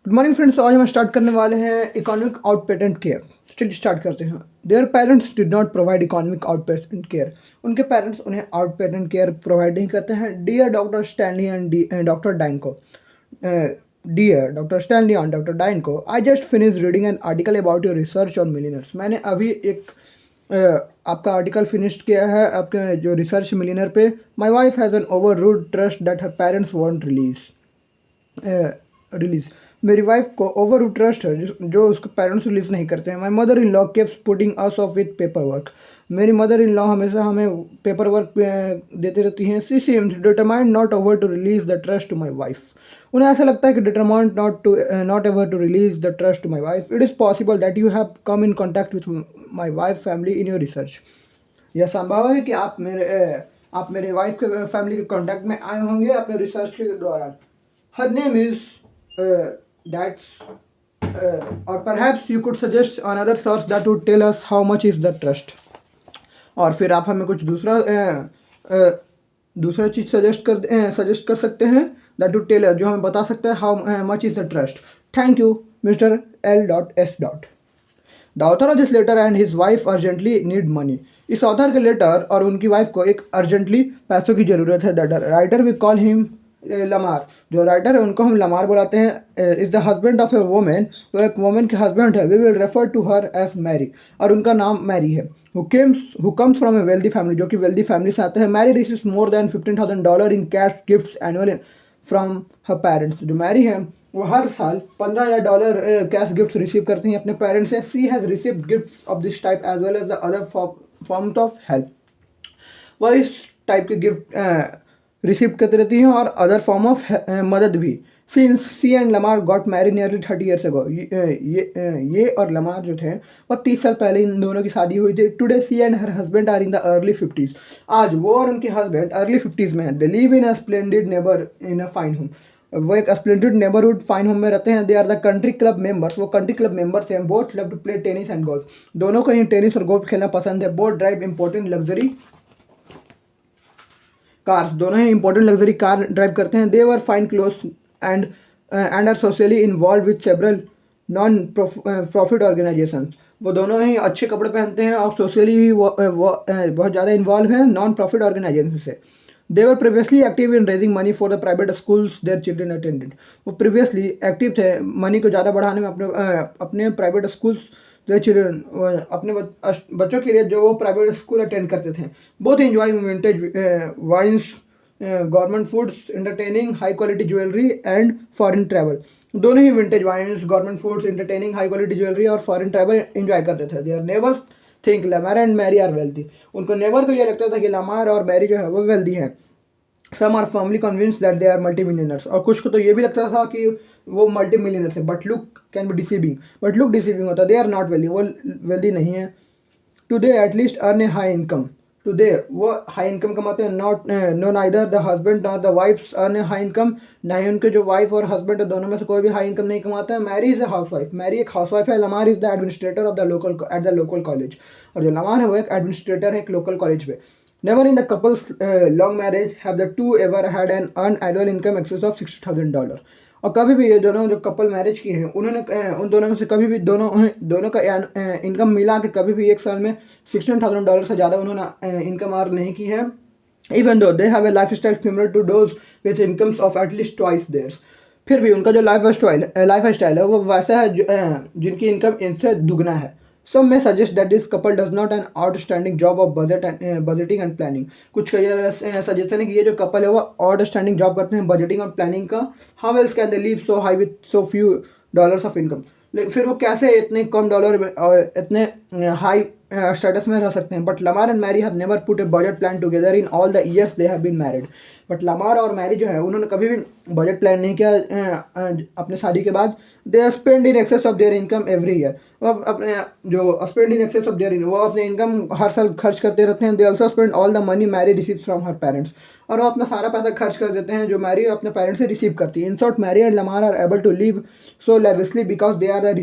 Good morning friends. आज हम start करने वाले हैं इकोनॉमिक आउट पेटेंट केयर। चलिए स्टार्ट करते हैं। Their parents did not provide economic outpatient care. उनके पेरेंट्स उन्हें आउट पेटेंट केयर प्रोवाइड नहीं करते हैं। Dear doctor Stanley and doctor Danko, dear doctor Stanley and doctor Danko, I just finish reading an article about your research on millionaires. मैंने अभी एक आपका article finish किया है आपके जो रिसर्च मिलीनियर पे। My wife has an over rude trust that her parents won't release. मेरी वाइफ को ओवर ट्रस्ट है जो उसके पेरेंट्स रिलीज नहीं करते हैं। My mother in law keeps putting us off with paperwork. मेरी मदर इन लॉ हमेशा हमें पेपर वर्क देती रहती हैं। She seems determined not over to release the trust to my wife. उन्हें ऐसा लगता है कि determined not ever to release the trust to my wife. It is possible that you have come in contact with my wife family in your research. यह संभव है कि आप मेरे वाइफ के फैमिली के कॉन्टैक्ट में आए होंगे अपने रिसर्च के दौरान। Her name is that's or perhaps you could suggest another source that would tell us how much is the trust। और फिर आप हमें कुछ दूसरा चीज़ सजेस्ट कर सकते हैं दैट वुड टेल जो हमें बता सकता है how much is the trust. Thank you mister L.S. The author of this letter and his wife urgently need money. इस ऑथर के लेटर और उनकी वाइफ को एक अर्जेंटली पैसों की ज़रूरत है। The writer we call him Lamar. जो राइटर है उनको हम लमार बुलाते हैं। Is the husband of a women. वो एक वोमेन के हस्बैंड है। We will refer to her as Mary. और उनका नाम मैरी है। Who comes from a wealthy family. जो कि वेल्दी फैमिली से आते हैं। Mary receives more than $15,000 in cash gifts annually from her parents. जो मैरी है वो हर साल $15,000 कैश गिफ्ट रिसीव करती हैं अपने पेरेंट्स से। She has received gifts of this type as well as the other forms of help. वह इस टाइप के गिफ्ट रिसीव करती रहती हैं और अदर फॉर्म ऑफ मदद भी। Since she and Lamar got married nearly 30 years ago. ये और लमार जो थे वो 30 साल पहले इन दोनों की शादी हुई थी। Today she and her husband are in the early 50s। आज वो और उनके हस्बैंड अर्ली 50s में हैं। They live in a splendid neighbour in a fine home. वो एक स्प्लेंडेड नेबरहुड फाइन होम में रहते हैं। They are the country club members. वो कंट्री क्लब मेंबर्स हैं। Both love to play tennis and golf. दोनों को ही टेनिस और गोल्फ खेलना पसंद है। Both drive important luxury cars. दोनों ही इंपॉर्टेंट लग्जरी कार ड्राइव करते हैं। They wear fine cloth and are socially involve with several non profit organization. वो दोनों ही अच्छे कपड़े पहनते हैं और सोशली भी बहुत ज़्यादा इन्वॉल्व हैं नॉन प्रॉफिट ऑर्गेनाइजेशन से। They were previously active in raising money for the private schools their children attended. वो प्रीवियसली एक्टिव थे मनी को ज़्यादा बढ़ाने में अपने प्राइवेट स्कूल्स देयर चिल्ड्रन, अपने बच्चों के लिए जो वो प्राइवेट स्कूल अटेंड करते थे। Both enjoy vintage wines, government foods, entertaining, high quality jewellery and foreign travel. दोनों ही vintage wines, government foods, entertaining, high quality jewellery और फॉरेन ट्रैवल एंजॉय करते थे। Their neighbours think Lamar and Mary are wealthy. उनको neighbour को यह लगता था कि लमार और मैरी जो है वो वेल्दी हैं। Some are firmly convince that they are multi millionaires. और कुछ को तो ये भी लगता था कि वो मल्टी मिलियनर्स है। But look can be deceiving. But look deceiving होता है। They are not wealthy. वो वेल्दी नहीं है। Today at least earn a high income. Today वो हाई इनकम कमाते हैं। Not no neither the husband nor the wife's earn a high income. ना ही उनके जो वाइफ और हस्बैंड है दोनों में से कोई भी हाई इनकम नहीं कमाता है। Mary is a housewife. Mary एक हाउस वाइफ है। Lamar is the administrator of the local college. और जो लमार है वो एक एडमिनिस्ट्रेटर है एक लोकल कॉलेज पे। Never in the couple's long marriage have the two ever had an earned annual income excess of $60,000। और कभी भी ये दोनों जो कपल मैरिज की हैं उन्होंने उन दोनों में से कभी भी दोनों का इनकम मिला के कभी भी एक साल में $16,000 से ज़्यादा उन्होंने इनकम अर्न नहीं की है। Even though they have a lifestyle similar to those with incomes of at least twice theirs. फिर भी उनका जो लाइफ स्टाइल है वो वैसा है जिनकी इनकम इनसे दुगना है। Some may suggest that this couple does not an outstanding job of budgeting and planning। कुछ सजेशन है कि ये जो कपल है वो आउटस्टैंडिंग जॉब करते हैं बजटिंग और प्लानिंग का। How else can they live so high with so few dollars of income. फिर वो कैसे इतने कम डॉलर और इतने हाई स्टेटस में रह सकते हैं। But Lamar and Mary have never put a budget plan together in all the years they have been married. But Lamar और मैरी जो है उन्होंने कभी भी बजट प्लान नहीं किया अपने शादी के बाद। They spend in excess of their income every year. वो अपने जो spend in excess of their वो अपने इनकम हर साल खर्च करते रहते हैं। They also spend all the money Mary receives from her parents. और वो अपना सारा पैसा खर्च कर देते हैं जो मैरी अपने पेरेंट्स से रिसीव करती है। In short Mary and Lamar are able to live so lavishly because they are the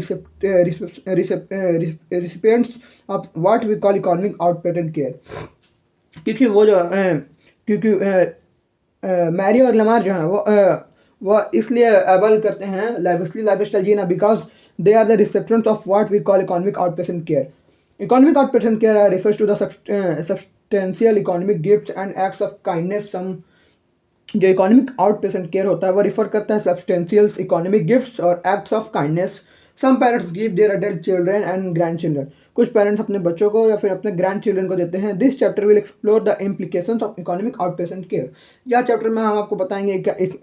recipients of what we call economic outpatient care. क्योंकि वो जो क्योंकि मैरी और लमार जो है वह इसलिए एबल करते हैं लाइवस्ली लाइफस्टाइल जीना because they are the receptions of what we call economic outpatient care. Economic outpatient care refers to the substantial economic gifts and acts of kindness. Some जो economic out patient care होता है वो refer करता है substantial economic gifts और acts of kindness. Some parents give their adult children and grandchildren. कुछ पेरेंट्स अपने बच्चों को या फिर अपने ग्रैंड चिल्ड्रन को देते हैं. This chapter will explore the implications of economic out patient care. यह चैप्टर में हम आपको बताएंगे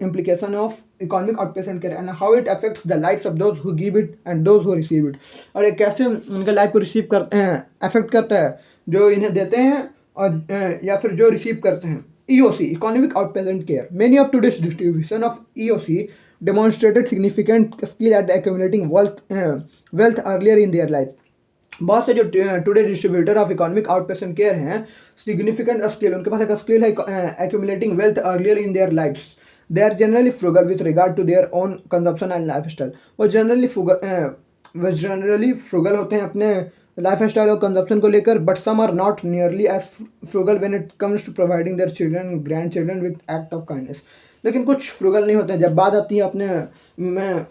implication of economic out patient care and how it affects the life of those who give it and those who receive it. और ये कैसे उनके life को रिसीव करते हैं, अफेक्ट करता है, जो इन्हें देते हैं और या फिर जो रिसीव करते हैं. EOC, Economic Outpatient Care. Many of today's distribution of EOC demonstrated significant skill at the accumulating wealth earlier in their life. बहुत से जो today distributor of economic outpatient care हैं, सिग्निफिकेंट स्किल, उनके पास एक स्किल है accumulating wealth earlier in their lives. They are generally frugal with regard to their own consumption and lifestyle. वो generally frugal होते हैं अपने लाइफ स्टाइल और कंजप्शन को लेकर, but some are not nearly as frugal when it comes to providing their children grandchildren with act of kindness. लेकिन कुछ frugal नहीं होते हैं जब बात आती है अपने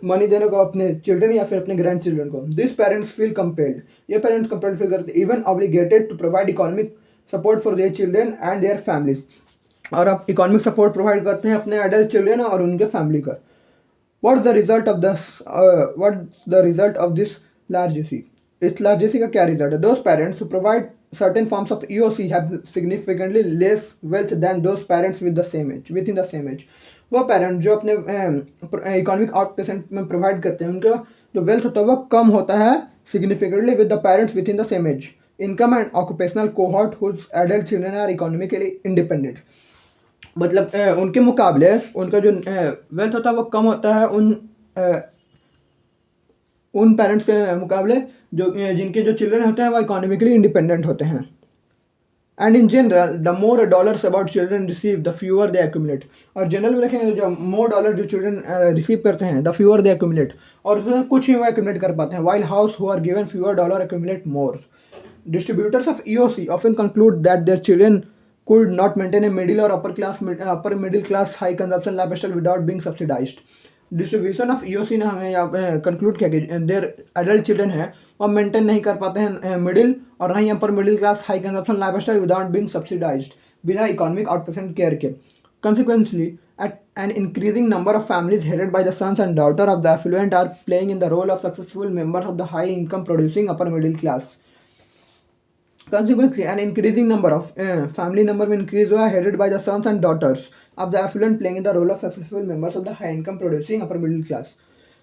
मनी देने को अपने चिल्ड्रन या फिर अपने ग्रैंड चिल्ड्रन को. दिस पेरेंट्स फील कंपेल्ड, ये पेरेंट्स कंपेल्ड फील करते, even obligated to provide economic support for their children and their families. और अब इकोनॉमिक सपोर्ट प्रोवाइड करते हैं अपने एडल्ट चिल्ड्रन और उनके फैमिली का. What the result of this largesse. इस लार्जेसी का क्या रिजल्ट है? Those parents who provide certain forms of EOC have significantly less wealth than those parents with the same age, within the same age. वो parent जो अपने economic out patient में provide करते हैं, उनका जो वेल्थ होता है वो कम होता है significantly with the parents within the same age, income and occupational cohort whose adult children are economically independent. मतलब उनके मुकाबले उनका जो वेल्थ होता है वो कम होता है उन पेरेंट्स के मुकाबले जो जिनके जो चिल्ड्रन होते हैं वो इकोनॉमिकली इंडिपेंडेंट होते हैं. And in general the more dollars about children receive the fewer they accumulate. और जनरल में देखेंगे जो मोर डॉलर जो चिल्ड्रन रिसीव करते हैं द फ्यूअर दे एक्यूमुलेट, और उसमें कुछ ही वो एक्यूमुलेट कर पाते हैं. While house who are given fewer dollar accumulate more. Distributors of EOC often conclude that their children could not maintain a middle or upper middle class high consumption lifestyle without being subsidized. Distribution of EOC ने हमें यहाँ conclude किया कि there adult children है वो maintain नहीं कर पाते हैं मिडिल और नहीं अपर middle class high consumption life style without being subsidised, बिना इकोनॉमिक आउटपेशेंट केयर के. Consequently, an increasing number of families headed by the sons and daughters of the affluent are playing in the role of successful members of the high income producing upper middle class. Consequently, an increasing number of family number में increase हुआ headed by the sons and daughters of the affluent playing in the role of successful members of the high income producing upper middle class.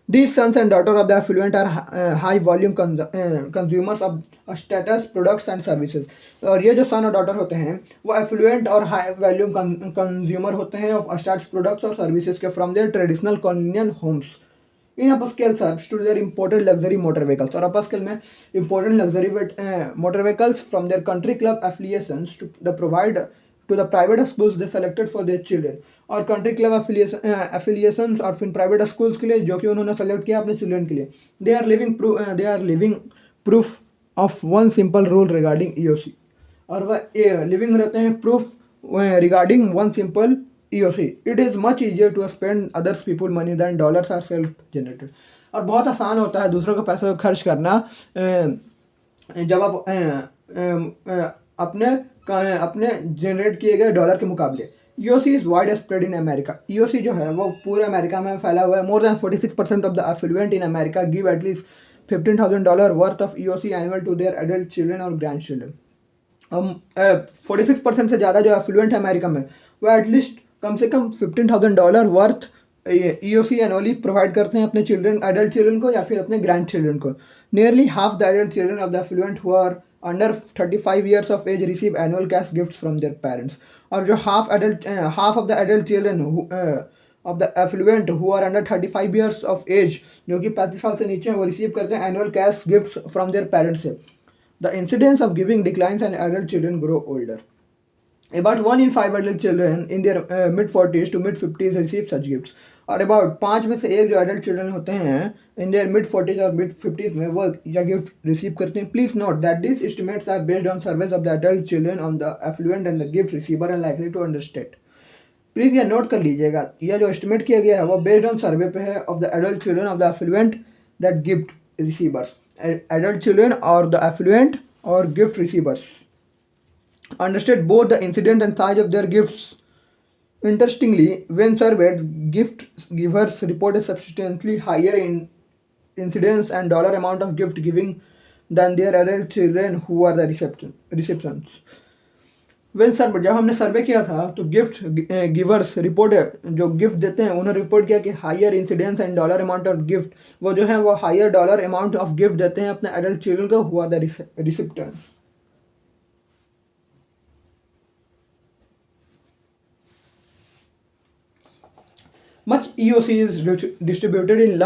These sons and daughters of the affluent are high volume consumers of status products and services. और ये जो son और daughter होते हैं वो affluent और high volume consumer होते हैं of status products और services के from their traditional colonial homes. In upper scale serves to their imported luxury motor vehicles. और upper scale में imported luxury motor vehicles from their country club affiliations to the private schools they selected for their children. और country club affiliations और फिर private schools के लिए जो कि उन्होंने select किया अपने children के लिए. They are living proof of one simple rule regarding EOC. और वह living रहते हैं proof regarding one simple EOC. It is much easier to spend others people money than dollars are self generated. और बहुत आसान होता है दूसरों के पैसे को खर्च करना जब आप अपने जनरेट किए गए डॉलर के मुकाबले. EOC is wide spread in America. EOC जो है वो पूरे अमेरिका में फैला हुआ है. More than 46% of the affluent in America give at least $15,000 worth of EOC annual to their adult children और ग्रैंड चिल्ड्रन. 46% से ज़्यादा जो एफ्लुएंट है अमेरिका में वो एटलीस्ट कम से कम $15,000 वर्थ EOC एनुअली प्रोवाइड करते हैं अपने चिल्ड्रन एडल्ट चिल्ड्रन को या फिर अपने ग्रैंड चिल्ड्रन को. Nearly half the adult children of the affluent who are under 35 years of age receive annual cash gifts from their parents. और जो half of the adult children of the affluent who are under 35 years of age जो कि 35 साल से नीचे हैं वो receive करते हैं annual cash gifts from their parents से. The incidence of giving declines and adult children grow older. About 1 in 5 adult children in their mid-40s to mid-50s receive such gifts. और about 5 में से एक जो adult children होते हैं in their mid-40s और mid-50s में वो यह गिफ्ट रिसीव करते हैं. Please note that these estimates are based on surveys of the adult children on the affluent and the gift receiver and likely to understate. Please ये note कर लीजिएगा, यह जो एस्टिमेट किया गया है वो बेस्ड ऑन सर्वे पे है of the adult children of the affluent that gift receivers, adult children और द एफ्लुएंट और gift receivers understood both the incident and size of their gifts. Interestingly, when surveyed, gift givers reported substantially higher incidence and dollar amount of gift giving than their adult children who are the recipients. Well sir जब हमने survey किया था तो gift givers report जो gift देते हैं उन्होंने report किया कि higher incidence and dollar amount of gift वो जो है वो higher dollar amount of gift देते हैं अपने एडल्ट चिल्ड्रन को who are the recipients. Much EOC is distributed in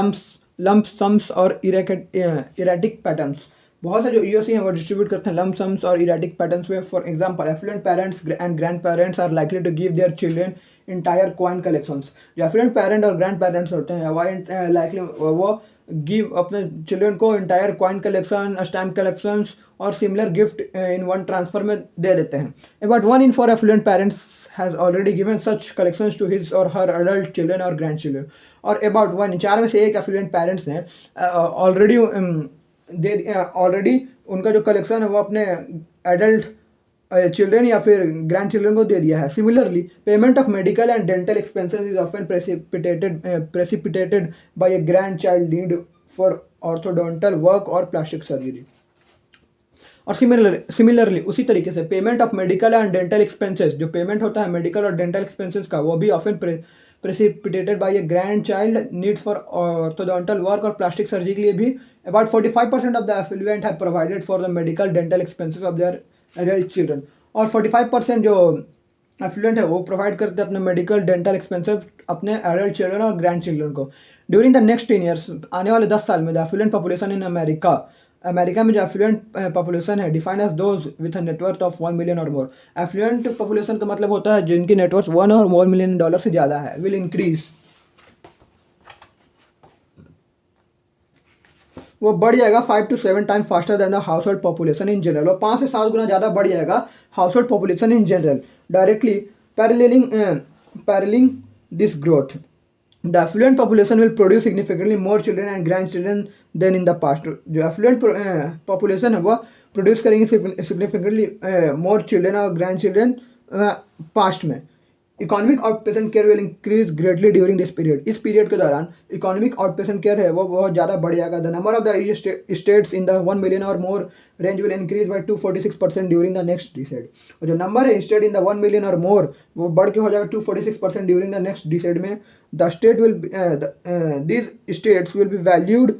lump sums or erratic patterns. बहुत से जो EOC हैं वो डिस्ट्रीब्यूट करते हैं lump sums और erratic patterns में. For example, affluent parents and grandparents are likely to give their children entire coin collections. जो affluent parent और grandparents होते हैं वो likely वो give अपने children को entire coin collection, stamp collections और similar gift in one transfer में दे देते हैं. About 1 in 4 affluent parents has already given such collections to his or her adult children or grandchildren. और about 1 4 में से एक affluent parents हैं ऑलरेडी उनका जो कलेक्शन है वो अपने एडल्ट चिल्ड्रन या फिर ग्रैंड चिल्ड्रन को दे दिया है. Similarly payment of medical and dental expenses is often precipitated by a grandchild need for orthodontal work और प्लास्टिक सर्जरी. और सिमिलरली उसी तरीके से payment of medical and dental expenses जो पेमेंट होता है मेडिकल और डेंटल एक्सपेंसेस का वो भी often precipitated by a grandchild needs for orthodontal work और प्लास्टिक सर्जरी के लिए भी. About 45% of the affluent have provided for the medical dental expenses of their adult children. और 45% जो एफ्लुएंट है वो प्रोवाइड करते हैं अपने मेडिकल डेंटल एक्सपेंसेस अपने एडल्ट चिल्ड्रन और ग्रैंड चिल्ड्रन को. ड्यूरिंग द नेक्स्ट 10 ईयर्स आने वाले 10 साल में the affluent population in America में जो एफ्लुएंट पॉपुलेशन है defined as those with a net worth of 1 million और मोर. एफ्लुएंट पॉपुलेशन का मतलब होता है जिनकी नेटवर्थ 1 और मोर मिलियन डॉलर से ज़्यादा है. विल इंक्रीज वो बढ़ जाएगा 5 to 7 time faster than the household population in general. वो 5 से 7 गुना ज़्यादा बढ़ जाएगा household population in general directly paralleling this growth. The affluent population will produce significantly more children and grandchildren than in the past. जो affluent population है वो produce करेंगे significantly more children और grandchildren past में. Economic outpatient care will increase greatly during this period. इस period के दौरान economic outpatient care है वो बहुत ज़्यादा बढ़ जाएगा. The number of the states in the 1 million or more range will increase by 246% during the next decade. और जो number है state in the 1 million or more वो बढ़ के हो जाएगा 246% during the next decade में. The state will these states will be valued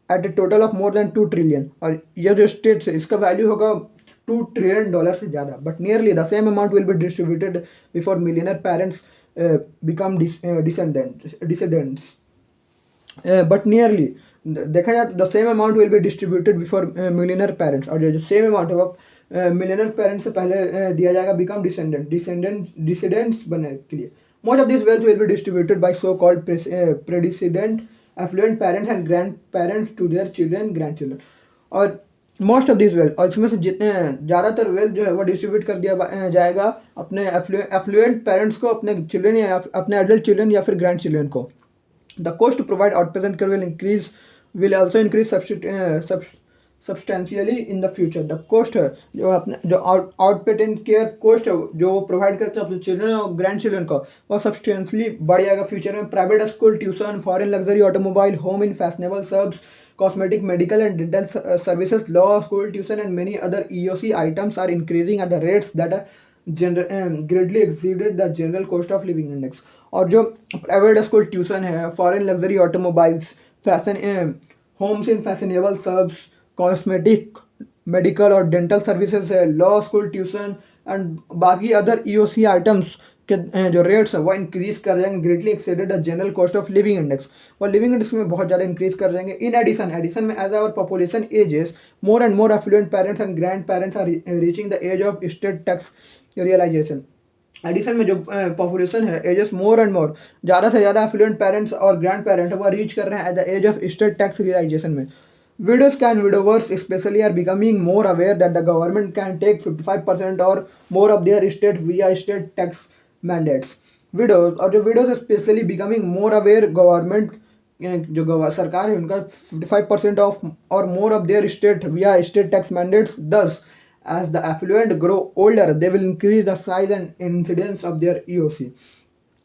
at a total of more than 2 trillion. और यह जो states है इसका value होगा $2 trillion से ज़्यादा. But nearly the same amount will be distributed before millionaire parents become descendants. But nearly देखा जाए तो the same amount will be distributed before millionaire parents. और जो सेम अमाउंट है वो मिलियनर पेरेंट्स से पहले दिया जाएगा बिकम डिसेंडेंट्स बनने के लिए. Most of this wealth will be distributed by so called predecedent affluent parents and grandparents to their children grandchildren. और मोस्ट ऑफ दिस वेल्थ और इसमें से जितने ज़्यादातर वेल्थ जो है वो डिस्ट्रीब्यूट कर दिया जाएगा अपने एफ्लुएंट पेरेंट्स को अपने चिल्ड्रन या अपने एडल्ट चिल्ड्रन या फिर ग्रैंड चिल्ड्रन को. The cost to provide outpatient care will also increase substantially in the future. The cost है जो अपने जो आउटपेशेंट केयर कॉस्ट है जो वो प्रोवाइड करते हैं अपने चिल्ड्रन और ग्रैंड चिल्ड्रन को वो सब्सटेंशियली बढ़ जाएगा फ्यूचर में. Private school tuition foreign luxury automobile home in fashionable serves cosmetic, medical and dental services, law, school, tuition and many other EOC items are increasing at the rates that are greatly exceeded the general cost of living index. और जो private school tuition है foreign luxury automobiles fashion homes in fashionable suburbs cosmetic medical और dental services है law school tuition and बाकी other EOC items के जो rates है वो इंक्रीज कर जाएंगे greatly exceeded the general cost of living index. और लिविंग इंडेक्स में बहुत ज़्यादा इंक्रीज कर जाएंगे. इन एडिशन में as our population ages more and more affluent parents and grand parents are reaching the age of state tax realization. Addition में जो population है एजेस मोर एंड मोर ज़्यादा से ज़्यादा एफ्लुएंट पेरेंट्स और ग्रैंड पेरेंट वो reach कर रहे हैं at the age of state tax realization में. Widows and widowers especially are becoming more aware that the government can take 55% or more of their estate via state tax mandates. Widows, और जो widows especially becoming more aware government, जो सरकार है उनका 55% of और more of their state via state tax mandates, thus as the affluent grow older they will increase the size and incidence of their EOC.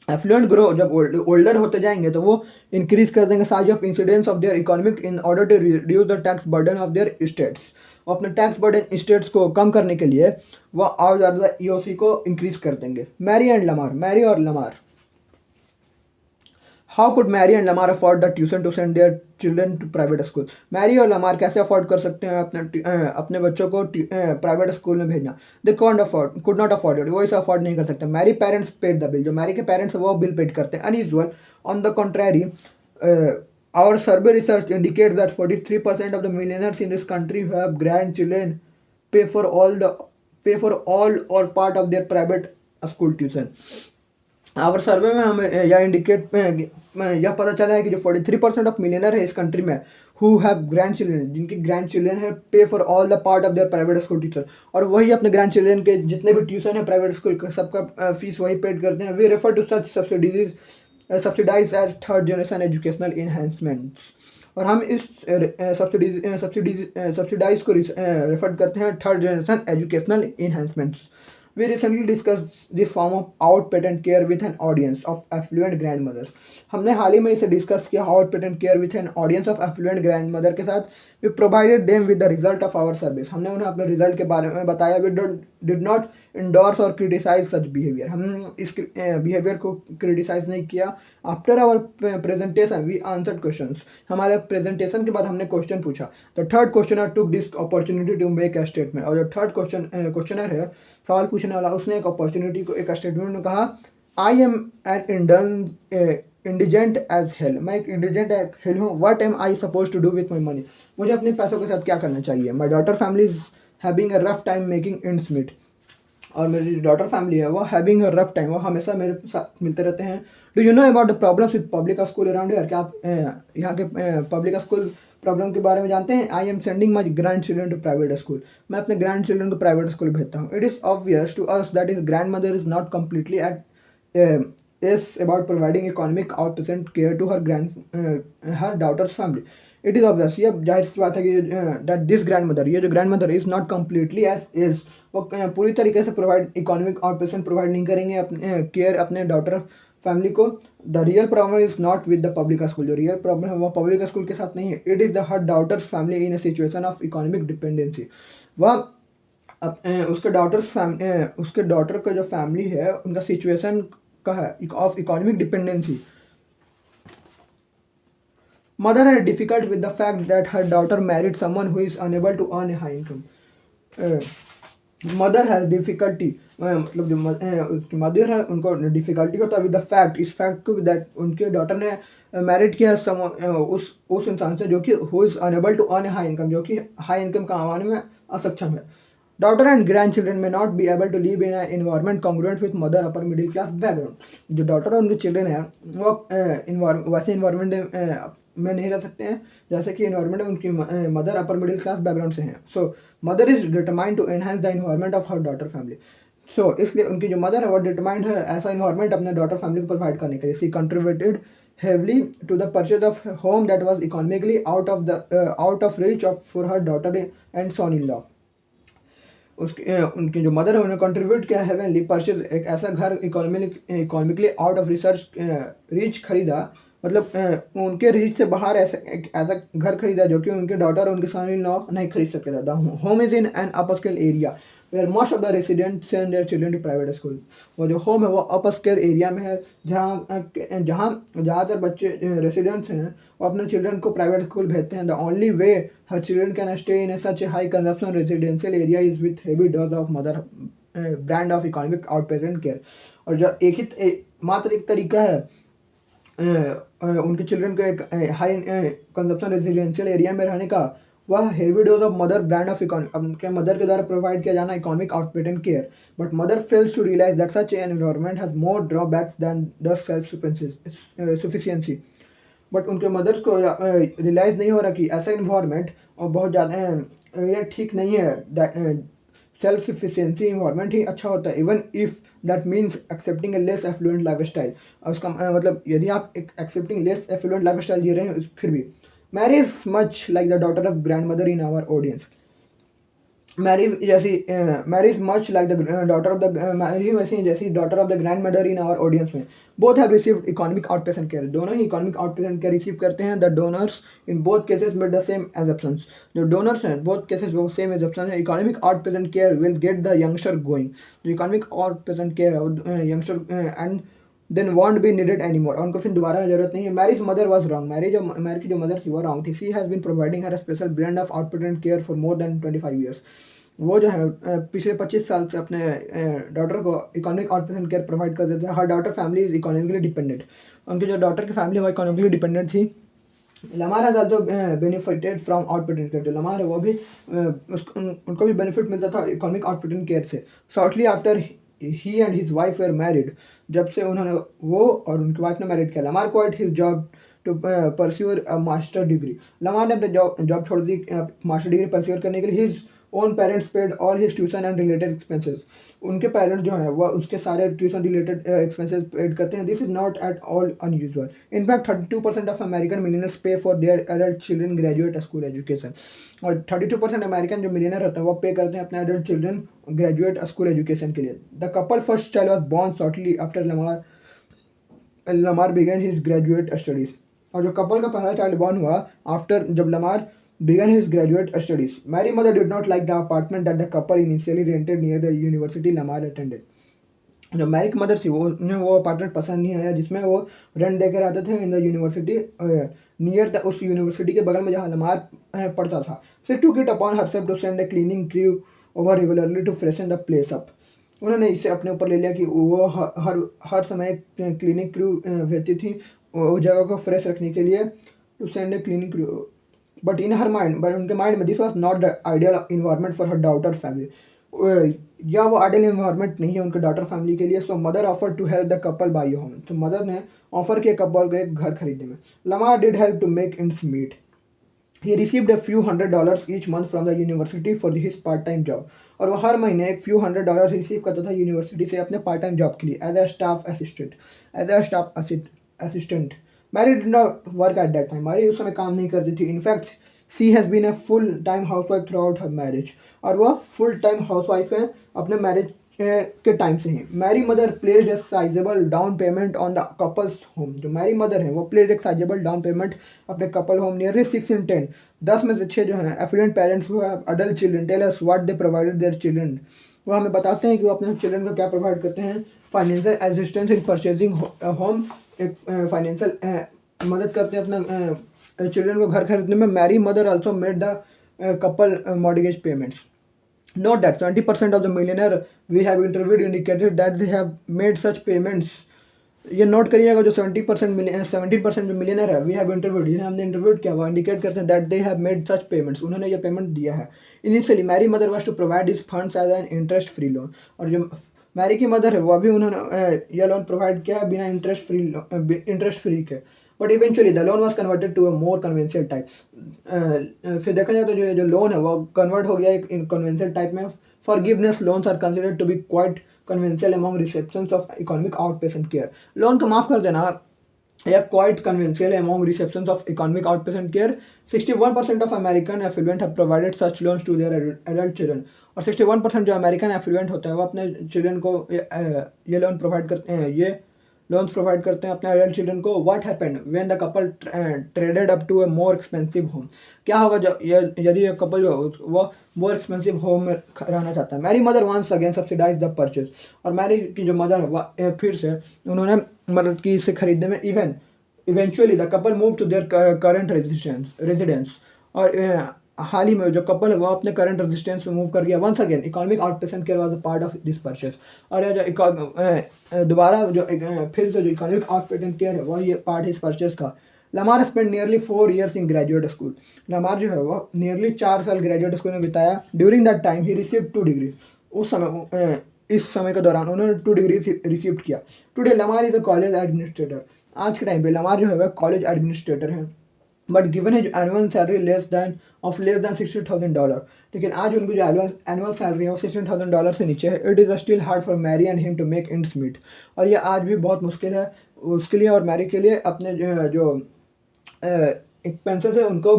Affluent grow जब older होते जाएंगे तो वो इंक्रीज कर देंगे size of incidence of their economic in order to reduce the tax burden of there states. वो अपने tax burden states को कम करने के लिए वो और ज़्यादा ईओसी को इंक्रीज कर देंगे। मैरी एंड लमार, मैरी और Lamar, how could Mary and Lamar afford the tuition to send their children to private school. Mary और लमार कैसे अफोर्ड कर सकते हैं अपने बच्चों को प्राइवेट स्कूल में भेजना। They could not afford it, वो इसे अफोर्ड नहीं कर सकते। Mary parents paid the bill, जो मैरी के पेरेंट्स वो बिल पेड करते हैं। Unusual, on the contrary, our survey research indicates that 43% of the millionaires in this country who have grandchildren pay for all or part of their private school tuition। Our survey में हमें यह पता चला है कि जो 43% ऑफ मिलियनर है इस कंट्री में हु हैव ग्रैंड चिल्ड्रन, जिनके ग्रैंड चिल्ड्रन है, पे for all the part of their private school teacher, और वही अपने ग्रैंड चिल्ड्रन के जितने भी ट्यूशन है प्राइवेट स्कूल का सबका फीस वही पेड करते हैं। We refer to such subsidize as third generation educational enhancements, और हम इस सब्सिडाइज को रेफर करते हैं third generation educational enhancements. We recently discussed this form of outpatient care with an audience of affluent grandmothers। हमने हाल ही में इसे डिस्कस किया outpatient care with an audience of affluent grandmother के साथ। We provided them with the result of our service। हमने उन्हें अपने रिजल्ट के बारे में बताया। We did not endorse or criticize such behavior। हम इस बिहेवियर को क्रिटिसाइज नहीं किया। After our presentation we answered questions। हमारे प्रेजेंटेशन के बाद हमने क्वेश्चन पूछा। The third questioner took this opportunity to make a statement। और जो थर्ड क्वेश्चनर है, सवाल पूछने वाला, उसने एक अपॉर्चुनिटी को, एक स्टेटमेंट में कहा, I am an indigent as hell. मैं एक इंडिजेंट हेल हूँ। What am I suppose to do with my money. मुझे अपने पैसों के साथ क्या करना चाहिए। My daughter family is having a rough time making ends meet. और मेरी डॉटर फैमिली है वो हैविंग अ रफ टाइम, वो हमेशा मेरे साथ मिलते रहते हैं। Do you know about the problems with public school around here. क्या आप यहाँ के पब्लिक स्कूल प्रॉब्लम के बारे में जानते हैं। I am sending my grandchildren to private school. मैं अपने ग्रैंड चिल्ड्रन को प्राइवेट स्कूल भेजता हूँ। It is obvious to us that is grandmother is not completely at is about providing economic outpatient care to her daughter's family। It is obvious, ये जाहिर सी बात है कि that this grandmother, ये जो grandmother is not completely as is, वो पूरी तरीके से प्रोवाइड इकोनॉमिक आउटपेशेंट प्रोवाइड नहीं करेंगे अपने केयर अपने डॉटर फैमिली को। The real problem is not with the public school. जो रियल प्रॉब्लम है वो पब्लिक स्कूल के साथ नहीं है। It is the her daughter's family in a situation of economic dependency. वह उसके डॉटर का जो फैमिली है उनका सिचुएशन का है of economic dependency. Mother had difficult with the fact that her daughter married someone who is unable to earn a high income। Mother has difficulty, मतलब जो उसकी मदर है उनको डिफ़िकल्टी होता है विद द फैक्ट, इस फैक्ट को that उनके डॉटर ने मैरिड किया उस इंसान से जो कि who is unable to earn high income, जो कि हाई इनकम कमाने में असक्षम है। Daughter and grandchildren may not be able to live in environment congruent with mother upper middle class background. जो डॉटर और उनके चिल्ड्रन हैं वो वैसे इन्वायरमेंट में नहीं रह सकते हैं जैसे कि इन्वायरमेंट उनकी mother upper middle class background से हैं। So mother is determined to enhance the environment of her daughter family. So इसलिए उनकी जो मदर है वो डिटरमाइंड है ऐसा इन्वायरमेंट अपने डॉटर फैमिली को प्रोवाइड करने के लिए। She contributed heavily to the purchase of home that was economically out of reach of for her daughter and son in law. उसके उनकी जो मदर है उन्होंने कंट्रीब्यूट किया हेवनली परचेज, एक ऐसा घर economically out of research reach खरीदा, मतलब उनके रीच से बाहर ऐसा घर खरीदा जो कि उनके डॉटर और उनके सन इन लॉ नहीं खरीद सकते थे। Home is in an upper scale area where most of the resident send their children to private school. वो जो होम है वो अपर स्केल एरिया में है जहाँ ज़्यादातर बच्चे रेसिडेंट्स हैं वो अपने चिल्ड्रन को प्राइवेट स्कूल भेजते हैं। The only way her children can stay in such A high consumption residential area is with heavy dose of mother brand of economic outpatient care. और जो मात्र एक तरीका है उनके चिल्ड्रन को एक हाई कंजप्शन रेजिडेंशियल एरिया में रहने का, वह heavy dose of mother brand of उनके मदर के द्वारा प्रोवाइड किया जाना economic outpatient care. But mother fails to realize that such an environment has more drawbacks than the self sufficiency. But उनके मदर्स को रियलाइज़ नहीं हो रहा कि ऐसा इन्वायरमेंट और बहुत ज़्यादा ये ठीक नहीं है सेल्फ सफिशिएंसी इन्वायरमेंट ही अच्छा होता है, even if that means accepting a less affluent lifestyle. और उसका मतलब यदि आप एक accepting less affluent lifestyle जी रहे हैं फिर भी। Mary is much like the daughter of grandmother in our audience. Mary is much like the daughter of the Mary वैसी जैसी daughter of the grandmother in our audience में। Both have received economic outpatient care, दोनों ही economic outpatient care receive करते हैं। The donors in both cases made the same assumptions, जो donors हैं both cases वो same assumption है। Economic outpatient care will get the youngster going, जो economic outpatient care है youngster and then won't be needed any more, उनको फिर दोबारा जरूरत नहीं है। Mary's mother was wrong, Mary की जो मदर थी वो रॉन्ग थी। She has been providing her special brand of outpatient care for more than 25 years. वो जो है पिछले 25 साल से अपने डॉटर को इकोनॉमिक आउटपेशेंट केयर प्रोवाइड कर देते हैं। Her daughter family is economically dependent, उनकी जो डॉटर की फैमिली है वो इकोनॉमिकली डिपेंडेंट थी। Lamar has also benefited from outpatient care, जो लमार है वो भी उनको भी बेनिफिट मिलता था इकोनॉमिक आउटपेशेंट केयर से। Shortly after he and his wife were married, जब से उन्होंने वो और उनकी वाइफ ने मैरिड किया, Lamar quit his job to pursue a master degree. Lamar ने अपने जॉब छोड़ दी मास्टर डिग्री परस्यू करने के लिए। His own parents paid all his tuition and related expenses, उनके पेरेंट्स जो हैं वह उसके सारे ट्यूशन रिलेटेड एक्सपेंसेस पेड करते हैं। This is not at all unusual. In fact 32% of American millionaires pay for their adult children graduate school education, और 32% American जो मिलियनर होते हैं वो पे करते हैं अपने adult children graduate school education के लिए। The couple first child was born shortly after Lamar began his graduate studies, और जो कपल का पहला चाइल्ड बॉर्न हुआ आफ्टर जब Lamar began his graduate studies. Mary's mother did not like the apartment that the couple initially rented near the university Lamar attended. जो Mary की mother थी वो उन्हें वो अपार्टमेंट पसंद नहीं आया जिसमें वो रेंट देकर आते थे in the university near the, उस यूनिवर्सिटी के बगल में जहाँ लमार पढ़ता था। She took it upon herself to send a cleaning crew over regularly to freshen the place up. उन्होंने इसे अपने ऊपर ले लिया कि वो हर समय क्लीनिंग क्रू भेजती थी उस जगह को फ्रेश रखने के लिए, to send a cleaning crew. But in her mind, but उनके माइंड में this was not the ideal environment for her daughter family, या वो आइडियल इन्वायरमेंट नहीं है उनके डॉटर फैमिली के लिए। So mother offer to help the couple buy home, तो मदर ने ऑफर किया कपल को एक घर खरीदने में। Lamar did help to make its meet, he received a few $100 each month from the university for his part time job, और वो हर महीने एक few $100 रिसीव करता था यूनिवर्सिटी से अपने पार्ट टाइम जॉब के लिए as a staff assistant. Mary did not work at that time, Mary उस समय काम नहीं करती थी। In fact she has been a full time housewife throughout her marriage, और वह फुल टाइम हाउस वाइफ है अपने मैरिज के टाइम से ही। Mary mother played a sizeable down payment on the couple's home, जो मैरी मदर है वो प्लेड एक साइजेबल डाउन पेमेंट अपने कपल होम नियरली 6 in 10, 10 में से 6 जो हैं एफिडेंट पेरेंट्स हुआ adult children tell us what they provided their children, वो हमें बताते हैं कि वो अपने चिल्ड्रन को क्या प्रोवाइड करते हैं। Financial assistance in purchasing home, एक फाइनेंशियल मदद करते हैं अपना चिल्ड्रन को घर खरीदने में। Mary mother also made the couple mortgage payments. Note that 20% of the millionaire we have interviewed indicated that they have made such payments. ये नोट करिएगा जो 70% जो मिलियनर है वी हैव इंटरव्यूड, जिन्हें हमने इंटरव्यूड किया वो इंडिकेट करते हैं that they have made such payments, उन्होंने ये पेमेंट दिया है। Initially Mary mother was to provide this funds as an interest free loan, और जो मैरी की मदर है वो भी उन्होंने यह लोन प्रोवाइड किया बिना इंटरेस्ट फ्री के। But eventually the loan was converted to a more conventional type, फिर देखा जाए तो जो लोन है वो कन्वर्ट हो गया एक कन्वेंशियल टाइप में। Forgiveness loans are considered to be quite conventional among receptions of economic outpatient care, loan को माफ़ कर देना या quite conventional among receptions of economic outpatient care. 61% of American affluent have provided such loans to their adult children, और 61% जो American effluent होते हैं वो अपने चिल्ड्रन को ये लोन प्रोवाइड करते हैं, ये लोन्स प्रोवाइड करते हैं अपने एडल्ट चिल्ड्रन को। What happened when the couple traded up to a more expensive home, क्या होगा जब यदि ये कपल जो वो मोर एक्सपेंसिव होम में रहना चाहता है। Mary mother once again subsidize the purchase, और मैरी की जो मदर है फिर से उन्होंने मदद की इसे खरीदने में। Eventually the couple move to their current residence, और हाल ही में जो कपल है वो अपने करंट रेजिडेंस में मूव कर गया। Once again economic outpatient care was a part of this purchase, और ये जो दोबारा जो फिर से जो इकोनॉमिक आउटपेशेंट केयर है वो ये पार्ट है इस परचेज का। लमार स्पेंड नियरली 4 years इन ग्रेजुएट स्कूल, लमार जो है वो नियरली 4 साल ग्रेजुएट स्कूल में बिताया। During that time he received 2 degree, उस समय इस समय के दौरान उन्होंने 2 डिग्री रिसीव किया। Today Lamar is a college administrator, आज के टाइम पे लमार जो है वह कॉलेज एडमिनिस्ट्रेटर हैं। But given his annual salary less than $60,000. लेकिन आज उनकी जो एनुअल सैलरी है वो $16,000 से नीचे है. It is still hard for Mary and him to make ends meet. और ये आज भी बहुत मुश्किल है उसके लिए और मैरी के लिए अपने जो एक्सपेंसेस है उनको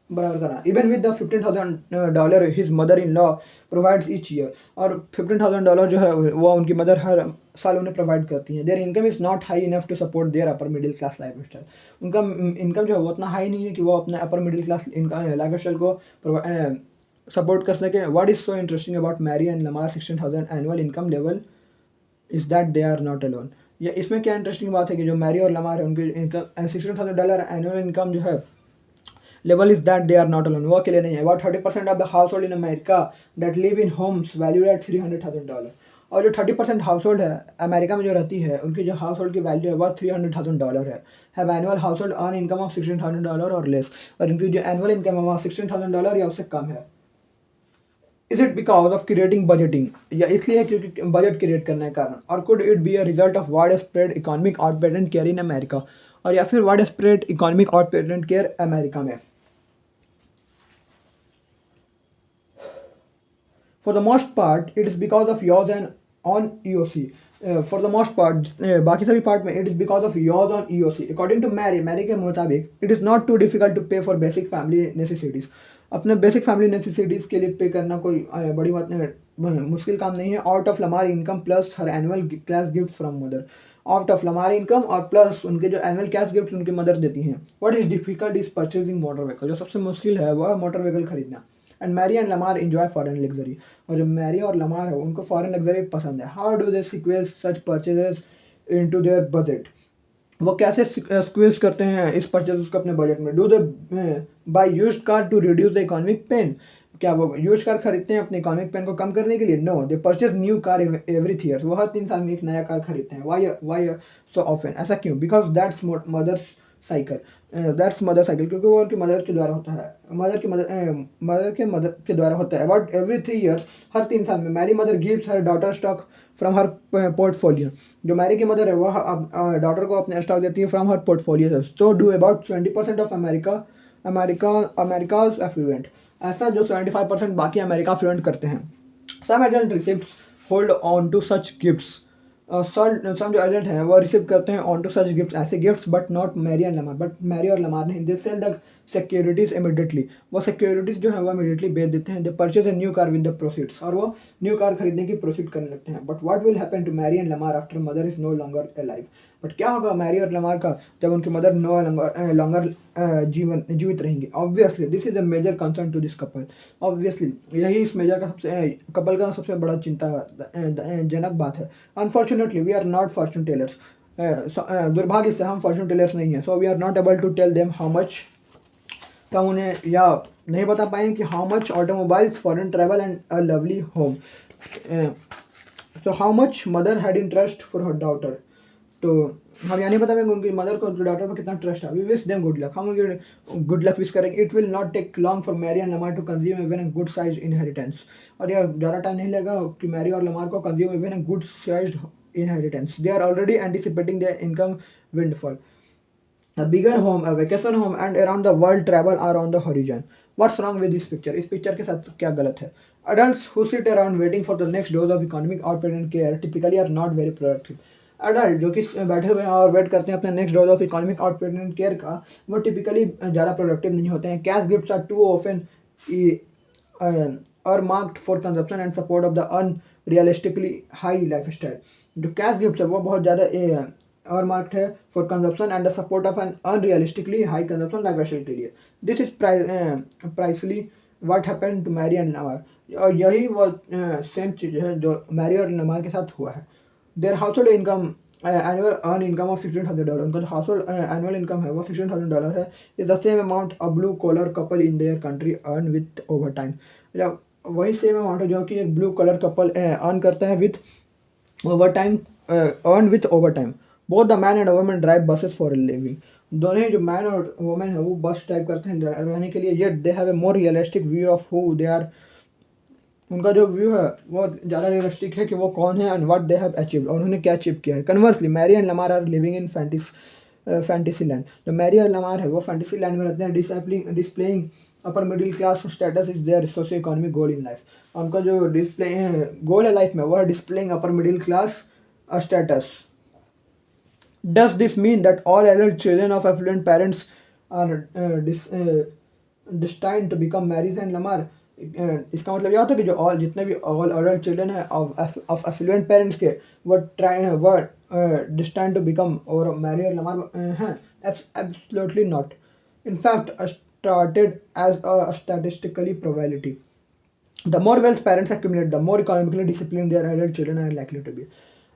बराबर करना. Even with the $15,000 his mother in law provides each year. और $15,000 जो है वो उनकी मदर हर साल उन्हें प्रोवाइड करती हैं. Their income is not high enough to support their upper middle class lifestyle. उनका इनकम जो है वो उतना हाई नहीं है कि वो अपने upper middle class lifestyle को सपोर्ट कर सके. What is so interesting about Mary and Lamar 16,000 annual income level is that they are not alone. ये इसमें क्या इंटरेस्टिंग बात है कि जो मैरी और लमार है उनकी इनकम $16,000 एनुअल इनकम जो है level is that they are not alone. वो अकेले नहीं है. About 30% of the household in America that live in homes valued at $300,000. और जो 30% हाउस होल्ड है अमेरिका में जो रहती है उनकी जो हाउस होल्ड की वैल्यू है वह $300,000 है. Have annual house hold earn income of $16,000 और लेस. और इनकी जो एनुअल इनकम है वह $16,000 या उससे कम है. Is it because of creating budgeting. या इसलिए क्योंकि बजट क्रिएट करने के कारण. और could it be a result of wide spread economic outpatient care in America. और या फिर wide spread economic outpatient care America में. For the most part, it is because of yaws and on EOC. For the most part, बाकी सभी part में it is because of yaws on EOC. According to Mary के मुताबिक it is not too difficult to pay for basic family necessities. अपने basic family necessities के लिए पे करना कोई बड़ी बात नहीं, मुश्किल काम नहीं है. Out of Lamar income plus her annual class gift from mother. Out of Lamar income और प्लस उनके जो एनुअल कैश गिफ्ट उनकी मदर देती हैं. What is difficult is purchasing motor vehicle. जो सबसे मुश्किल है वह मोटर व्हीकल खरीदना. And Mary and Lamar enjoy foreign luxury. और जो मैरी और लमार है उनको फॉरेन लग्जरी पसंद है. How do they sequence such purchases into their budget. वो कैसे स्क्वीज करते हैं इस परचेज को अपने बजट में. Do they buy used car to reduce the economic pain. क्या वो यूज कार खरीदते हैं अपने इकोनॉमिक पेन को कम करने के लिए. No, they purchase new car every 3 years. वो हर 3 साल में एक नया कार खरीदते हैं. Why so often. ऐसा क्यों. Because that's mother's cycle. That's mother cycle क्योंकि वो उनकी मदर के द्वारा होता है. मदर के द्वारा होता है. About every 3 years. हर 3 साल में Mary mother gives her daughter stock from her portfolio. जो मैरी की मदर है वह डॉटर को अपने स्टॉक देती है फ्रॉम हर पोर्टफोलियो से. So do about 20% of America's affluent. ऐसा जो 75% बाकी अमेरिका फ्लुएंट करते हैं. Some agent receipt hold on to such gifts. Some जो एजेंट हैं वो रिसीव करते हैं ऑन टू सच गिफ्ट्स ऐसे gifts. But not Mary and Lamar. But Mary और लमार नहीं. They sell the securities immediately. वो सिक्योरिटीज जो है वो इमीडिएटली बेच देते हैं. They purchase a new car with the proceeds. और वो न्यू कार खरीदने की प्रोसीड करने लगते हैं. But what will happen to Mary and Lamar after mother is no longer alive. But क्या होगा मैरी और लमार का जब उनकी मदर नो लॉन्गर जीवित रहेंगी. Obviously this is a major concern to this couple. Obviously यही इस मेजर का कपल का सबसे बड़ा चिंता जनक बात है. Unfortunately we are not fortune tellers. दुर्भाग्य से हम फॉर्चून टेलर्स नहीं हैं. So we are not able to tell them how much. तो हम उन्हें या नहीं बता पाएंगे कि how much automobiles foreign travel and a lovely home. So how much mother had interest for her daughter. तो हम यहाँ नहीं बता पाएंगे उनकी मदर को उनकी डॉटर पर कितना ट्रस्ट है. We wish them good luck. हम उनके गुड लक विश करेंगे. It will not take long for Mary and Lamar to consume even a good size inheritance. और यार ज़्यादा टाइम नहीं लगेगा कि मैरी और लमार को consume even a good size inheritance. They are already anticipating their income windfall. A bigger home, a vacation home and around the world travel are on the horizon. What's wrong with this picture? इस picture के साथ क्या गलत है. Adults who sit around waiting for the next dose of economic output and care typically are not very productive. Adult जो कि बैठे हुए हैं और वेट करते हैं अपने next dose of economic output and care का, वो टिपिकली ज़्यादा प्रोडक्टिव नहीं होते हैं. Cash gifts are too often are marked for consumption and support of the unrealistically high lifestyle. जो कैश गिफ्ट है वो बहुत ज़्यादा और मार्क्ड है for consumption and the support of an unrealistically high consumption lifestyle के लिए. This is precisely what happened to Mary and Lamar. और यही वो सेम चीज़ है जो मैरी और लमार के साथ हुआ है. Their house hold income annual earn income of $16,000. उनका जो हाउस होल्ड एनुअल इनकम है वो $16,000 है. Is the same amount a blue collar couple in their country earn with over time. वही सेम अमाउंट है जो कि एक ब्लू कलर कपल अर्न करता है with overtime earned with overtime. Both the man and woman drive buses for a living. दोनों ही जो man और वुमेन है वो बस ड्राइव करते हैं रहने के लिए. Yet they have a more realistic view of who they are. उनका जो व्यू है वो ज़्यादा रियलिस्टिक है कि वो कौन है and what they have achieved और उन्होंने क्या अचीव किया है. Conversely Mary and Lamar are living in fantasy land. जो मैरी और लमार है वो फैंटेसी लैंड में रहते हैं, displaying upper middle class status is their socio economic goal in life. उनका जो डिस्प्ले गोल है लाइफ में वो है displaying upper middle class status. Does this mean that all adult children of affluent parents are destined to become Marys and Lamar? इसका मतलब यह होता है कि जो ऑल जितने भी ऑल अडल्ट चिल्ड्रन हैं ऑफ एफ्लुएंट पेरेंट्स के वो डिस्टाइंड टू बिकम और मैरी और लमार हैं? Absolutely not. In fact started as a statistically probability. The more wealth parents accumulate, the more economically disciplined their adult children are likely to be.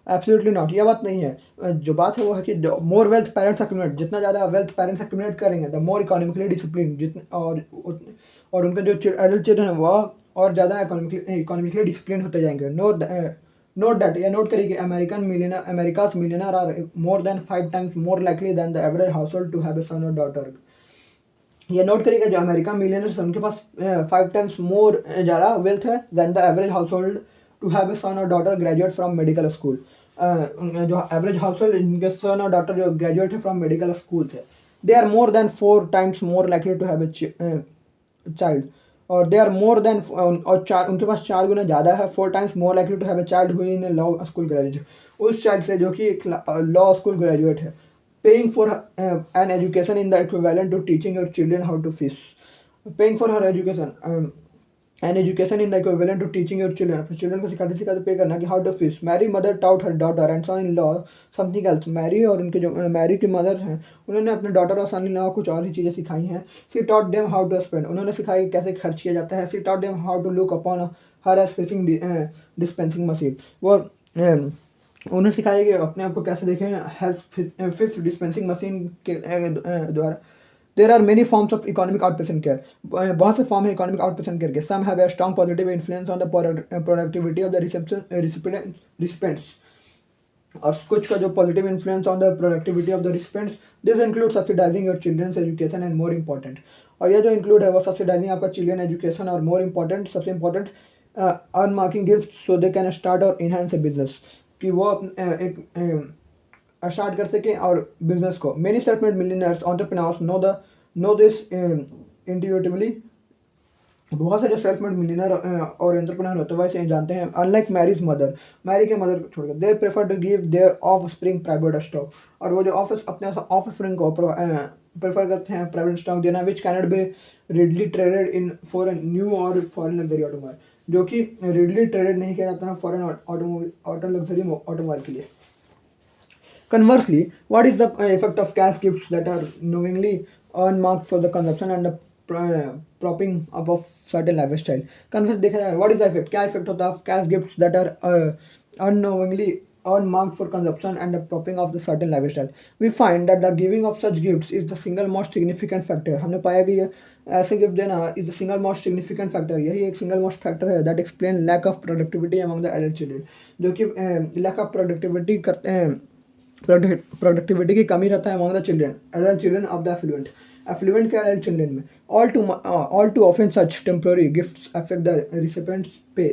Absolutely not, यह बात नहीं है। जो बात है वो है कि मोर वेल्थ पेरेंट्स एक्यूमुलेट, जितना ज़्यादा वेल्थ पेरेंट्स एक्यूमुलेट करेंगे द मोर इकोनॉमिकली डिसिप्लिन, जितने और उनके जो एडल्ट चिल्ड्रन है वो और ज़्यादा इकोनॉमिकली डिसिप्लिन होते जाएंगे। नोट दैट, या नोट करिए कि America's millionaire are more than 5 times more likely than the average household to have a son और डॉटर। ये नोट करिएगा जो अमेरिका मिलियनर्स उनके पास 5 times मोर ज़्यादा वेल्थ है than the average household to have a son और daughter graduate from medical school. जो average household इनके सन और डॉटर जो ग्रेजुएट है फ्रॉम मेडिकल स्कूल थे, they are more than 4 times more likely to have a child. और they are more then और उनके पास 4 गुना ज़्यादा है 4 times more likely to have a child हुई इन लॉ स्कूल ग्रेजुएट, उस चाइल्ड से जो कि एक लॉ स्कूल ग्रेजुएट है। Paying for an education in the equivalent to teaching your children how to fish. Paying for her education, an education in the equivalent to teaching your children. अपने children को सिखाते सिखाते पे करना कि how to fish. Mary mother taught her daughter and son-in-law something else. Mary और उनके जो Mary की मदर हैं उन्होंने अपने डॉटर और son-in-law कुछ और ही चीज़ें सिखाई हैं। She taught them how to spend. उन्होंने सिखाई कैसे खर्च किया जाता है। She taught them how to look upon her as fishing dispensing machine. वो उन्हें सिखाया कि अपने आप को कैसे देखें फिश डिस्पेंसिंग मशीन के द्वारा। There are many forms of economic out patient care, बहुत से फॉर्म है इकोनॉमिक आउट पेशेंट केयर के। Some have a strong positive influence on the productivity of the recipients, और कुछ का जो positive influence on the productivity of the recipients. This include subsidising your children's education and more important, और यह जो include है वो सब्सिडाइजिंग आपका चिल्ड्रन एजुकेशन और मोर इंपॉर्टेंट सबसे important earmarking gift so they can start और enhance a business, कि वो एक स्टार्ट कर सकें और बिजनेस को। Many self made millionaires entrepreneurs know this intuitively, बहुत से जो सेल्फ मेड मिलियनर और एंटरप्रेन्योर होते हैं वह इसे जानते हैं। अनलाइक मैरीज मदर, मैरी के मदर को छोड़कर, they prefer to give their offspring private stock, और वो जो अपने ऑफ स्प्रिंग को प्रेफर करते हैं प्राइवेट स्टॉक देना, which cannot be readily traded in foreign new और फॉरेन लग्जरी ऑटोमोबाइल, जो कि रिडली ट्रेडेड नहीं किया जाता है फॉरेन ऑटो लग्जरी ऑटोमोबाइल के लिए। Conversely, what is the effect of cash gifts that are knowingly unmarked for the consumption and the propping up of certain lifestyle? Converse देखा जाए, what is the effect? क्या effect होता है of cash gifts that are unknowingly unmarked for consumption and the propping of the certain lifestyle? We find that the giving of such gifts is the single most significant factor. हमने पाया कि ये ऐसे gift देना is the single most significant factor, यही एक single most factor है that explain lack of productivity among the adult children, जो कि lack of productivity करते हैं, प्रोडक्टिविटी की कमी रहता है among the children, adult children of the affluent के एडल्ट चिल्ड्रन में। All too often such temporary gifts affect the recipients पे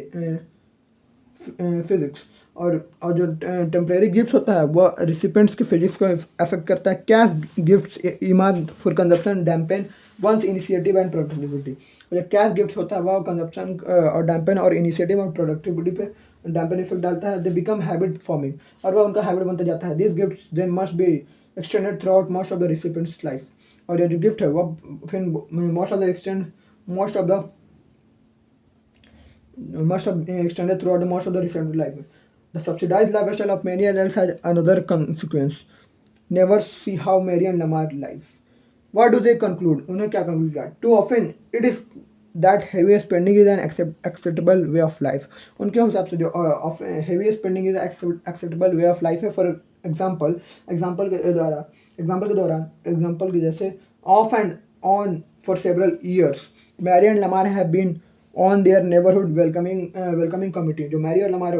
फिजिक्स, और जो टेम्प्रेरी गिफ्ट्स होता है वो रिसिपेंट्स की फिजिक्स को अफेक्ट करता है। कैश गिफ्ट्स इमाद for consumption dampen one's initiative and productivity, जो कैश गिफ्ट्स होता है वह कंजप्शन और डैम्पेन और इनिशिएटिव और प्रोडक्टिविटी पे डैम्पेन इफेक्ट डालता है। दे बिकम हैबिट फॉर्मिंग, और वह उनका हैबिट बनता जाता है। This gifts then must be extended throughout most of the recipients life, और ये जो गिफ्ट है वह फिर most of extended throughout the most of the recent life. The subsidized lifestyle of many adults has another consequence. Never see how Mary and Lamar life. What do they conclude? उन्हें क्या conclude किया? Too often it is that heavy spending is an acceptable way of life. उनके हिसाब से जो heavy spending is acceptable way of life है। For example के जैसे off and on for several years, Mary and Lamar have been on their neighborhood welcoming committee, जो Mary और Lamar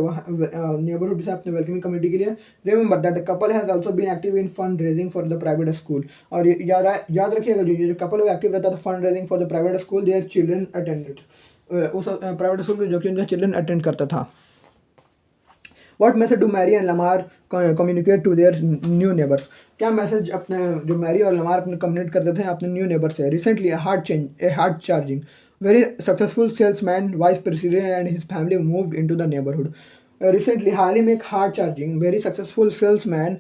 neighborhood से अपने welcoming committee के लिए। Remember that the couple has also been active in fundraising for the private school, और याद रखिएगा जो couple एक्टिव रहता था fundraising for the private school their children attended, उस प्राइवेट स्कूल में जो कि उनका चिल्ड्रन अटेंड करता था। What message do Mary and Lamar communicate to their new neighbours? क्या मैसेज अपने जो मैरी और लमार अपने कम्युनिकेट करते थे अपने न्यू नेबर से? Recently a hard charging very successful salesman vice president and his family moved into the neighborhood. Recently हाल ही में एक hard charging very successful salesman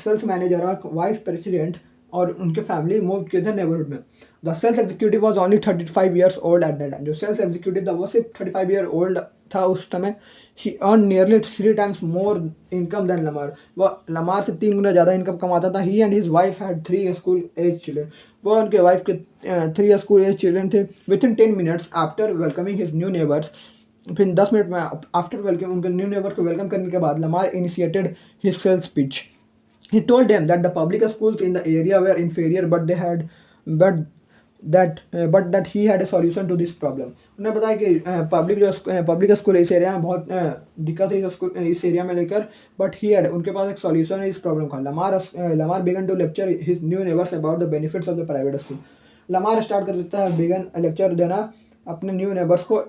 sales manager और वाइस प्रेसिडेंट और उनके फैमिली मूव किए थे नेबरहुड में. The sales executive was only 35 years old at that time. जो सेल्स एग्जीक्यूटिव था वो सिर्फ 35 ईयर ओल्ड था उस समय. He earn nearly 3 times more income than Lamar. वह लमार से 3 गुना ज़्यादा इनकम कमाता था. He and his wife had 3 school age children. वो उनके वाइफ के 3 स्कूल एज चिल्ड्रन थे. Within 10 minutes after welcoming his new neighbours, फिर 10 मिनट में आफ्टर वेलकम उनके न्यू नेबर को वेलकम करने के बाद Lamar initiated his sales pitch. He told them that the public schools in the area were inferior, but that he had a solution to this problem. उन्होंने बताया कि public school इस area में बहुत दिक्कत है इस एरिया में लेकर, बट ही had उनके पास एक सॉल्यूशन है इस प्रॉब्लम का. Lamar began to lecture his new neighbors about the benefits of the private school. Lamar start कर देता है बिगन लेक्चर देना अपने न्यू नेबर्स को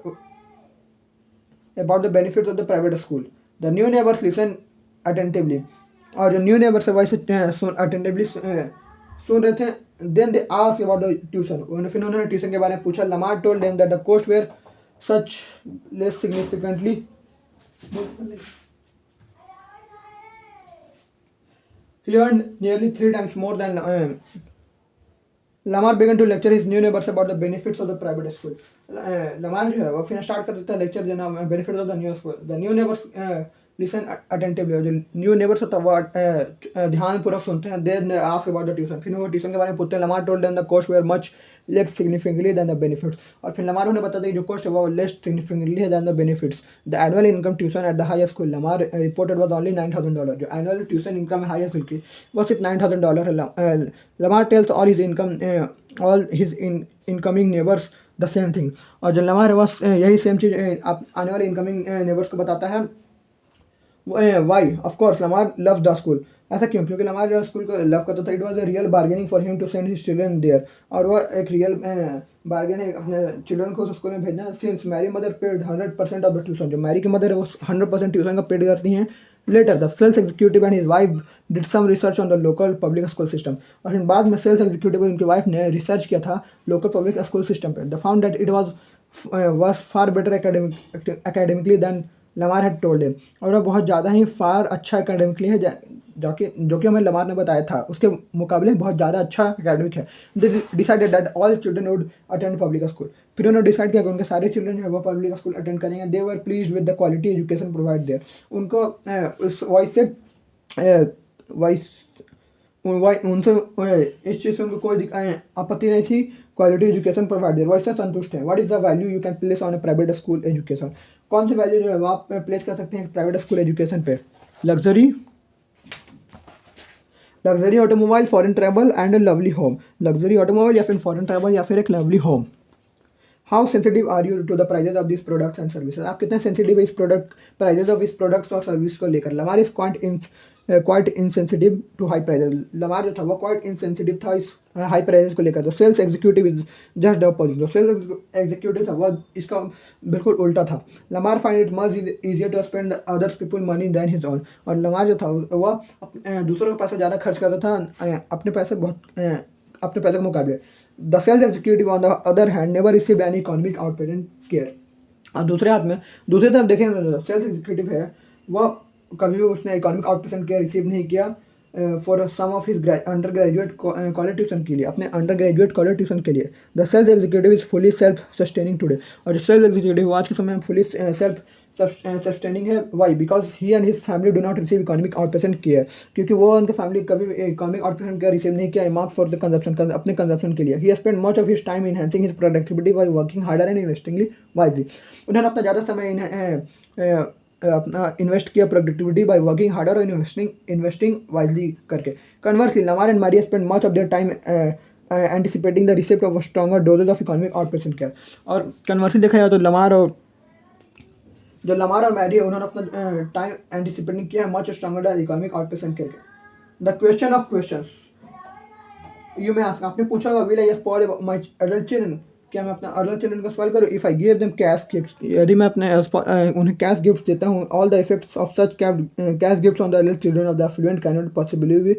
about the benefits of the private school. The new neighbors listen attentively. और जो new neighbour से वैसे अटेंटिवली सुन रहे थे. Then they asked about the tuition. फिर उन्होंने ट्यूशन के बारे में पूछा. Lamar told them that the cost were such less significantly. He earned nearly 3 times more than Lamar began to lecture his new neighbors about the benefits of the private school. Lamar जो है वो फिर start कर देता है lecture देना benefits of the new school. The new neighbours listen attentively. जो new neighbours होता है वो ध्यानपूर्वक सुनते हैं. Then ask about the tuition. फिर वो ट्यूशन के बारे में पूछते हैं. Lamar told them the cost were much less significantly than the benefits. और फिर लमार उन्हें बताते हैं जो कॉस्ट है वो लेस सिग्निफिकेंटली है than the benefits. The annual income tuition at the high school Lamar reported was only $9,000. जो एनुअल ट्यूशन इनकम है हाई स्कूल की वो सिर्फ $9,000 है. Lamar tells all his incoming neighbours the same thing. और जो Lamar है बस यही सेम चीज़ आने वाले इनकमिंग नेबर्स को बताता है. Why of course Lamar loves the school. ऐसा क्यों? क्योंकि लमार जो स्कूल को लव करता था. It was a real bargaining for him to send his children there. और वो एक रियल बार्गेन है अपने चिल्ड्रन को उस स्कूल में भेजना. Since Mary mother paid 100% of the tuition. जो मैरी की मदर है वो 100% ट्यूशन का पेड करती हैं. Later the sales executive and his wife did some research on the local public school system. और फिर बाद में सेल्स एग्जीक्यूटिव उनकी वाइफ ने रिसर्च किया था लोकल पब्लिक स्कूल सिस्टम पर. They found that it was far better academically than Lamar had told him. और वह बहुत ज़्यादा ही फार अच्छा एकेडमिकली है जो कि हमें लमार ने बताया था उसके मुकाबले बहुत ज़्यादा अच्छा एकेडमिक है. They decided that all children would attend public school. फिर उन्होंने डिसाइड किया कि उनके सारे चिल्ड्रन जो है वो पब्लिक स्कूल अटेंड करेंगे. They were please with the quality education provide there. उनको उस वॉइस से उनसे इस चीज़ से उनको कोई आपत्ति नहीं थी. Quality education provide their voice से संतुष्ट है. What is the value you can place on A private school education? कौन सी वैल्यू जो है वो आप प्लेस कर सकते हैं प्राइवेट स्कूल एजुकेशन पे? Luxury automobile, foreign travel and a lovely home. Luxury automobile या फिर फॉरेन ट्रैवल या फिर एक lovely home. How sensitive are you to the prices of this products and services? आप कितने सेंसिटिव है इस प्राइजेज ऑफ इस प्रोडक्ट्स और सर्विस को लेकर? Lamar is quite insensitive to high prices. Lamar जो था वो क्वाइट इनसेंसिटिव था इस हाई प्राइजेज को लेकर. तो sales executive is just the opposite. जो सेल्स एग्जीक्यूटिव था वो इसका बिल्कुल उल्टा था. Lamar find it much easier to spend others people money than his own. और लमार जो था वह दूसरों का पैसा ज़्यादा खर्च करता था अपने पैसे के मुकाबले. The sales executive on the other hand never received any economic outpatient care. और दूसरी तरफ देखें सेल्स एग्जीक्यूटिव है वह कभी भी उसने इकोनॉमिक आउटपेमेंट केयर रिसीव नहीं किया for some of his undergraduate college tuition के लिए. अपने अंडर ग्रेजुएट कॉलेज ट्यूशन के लिए. The sales executive is fully self sustaining today. और जो सेल्स एग्जीक्यूटिव आज के समय में फुली सेल्फ सस्टेनिंग है. Why? Because he and his family do not receive economic outpatient care. क्योंकि वो उनके फैमिली कभी इकोनॉमिक आउटपेमेंट केयर रिसीव नहीं किया अमाउंट फॉर द कंजप्शन अपने कंजप्शन के लिए. He spend much of his time enhancing his productivity by working harder and investing wisely. उन्होंने अपना ज़्यादा समय अपना इन्वेस्ट किया प्रोडक्टिविटी बाय वर्किंग हार्डर और इन्वेस्टिंग वाइजली करके. Conversely Lamar and Mary spend much of their time anticipating the receipt of stronger doses of economic outpatient care. और conversely देखा जाए तो लमार और मैरी उन्होंने अपना टाइम एंटिसिपेटिंग किया है much stronger economic outpatient care के. The question of questions you may ask. आपने पूछा होगा will I spoil my adult children? क्या मैं अपना अदर चिल्ड्रन को स्पॉइल करूँ? If I give them cash gifts, यदि मैं अपने उन्हें कैश गिफ्ट देता हूँ, all the effects of such cash gifts on the other children of the affluent can not possibly be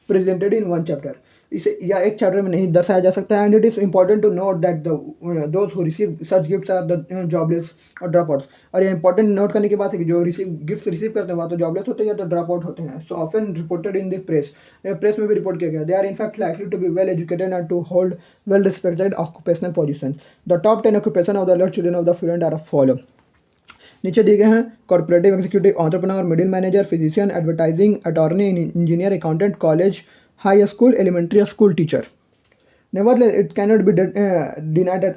presented in one chapter. इसे या एक चैप्टर में नहीं दर्शाया जा सकता है। And it is important to note that those who receive such gifts are the jobless और ड्रॉप आउट्स। और ये इंपॉर्टेंट नोट करने की बात है कि जो गिफ्ट रिसीव करते हैं वह तो जॉबलेस होते हैं या तो ड्रॉप आउट होते हैं। So often reported in the press में भी रिपोर्ट किया गया, they are in fact likely to be well educated and to hold well respected occupational position. The top 10 occupation of the alert children of the fluent are follow. नीचे दिए गए हैं corporative executive, entrepreneur, middle manager, physician, advertising, attorney, engineer, accountant, college, high school, elementary school teacher. Nevertheless, it cannot be denied that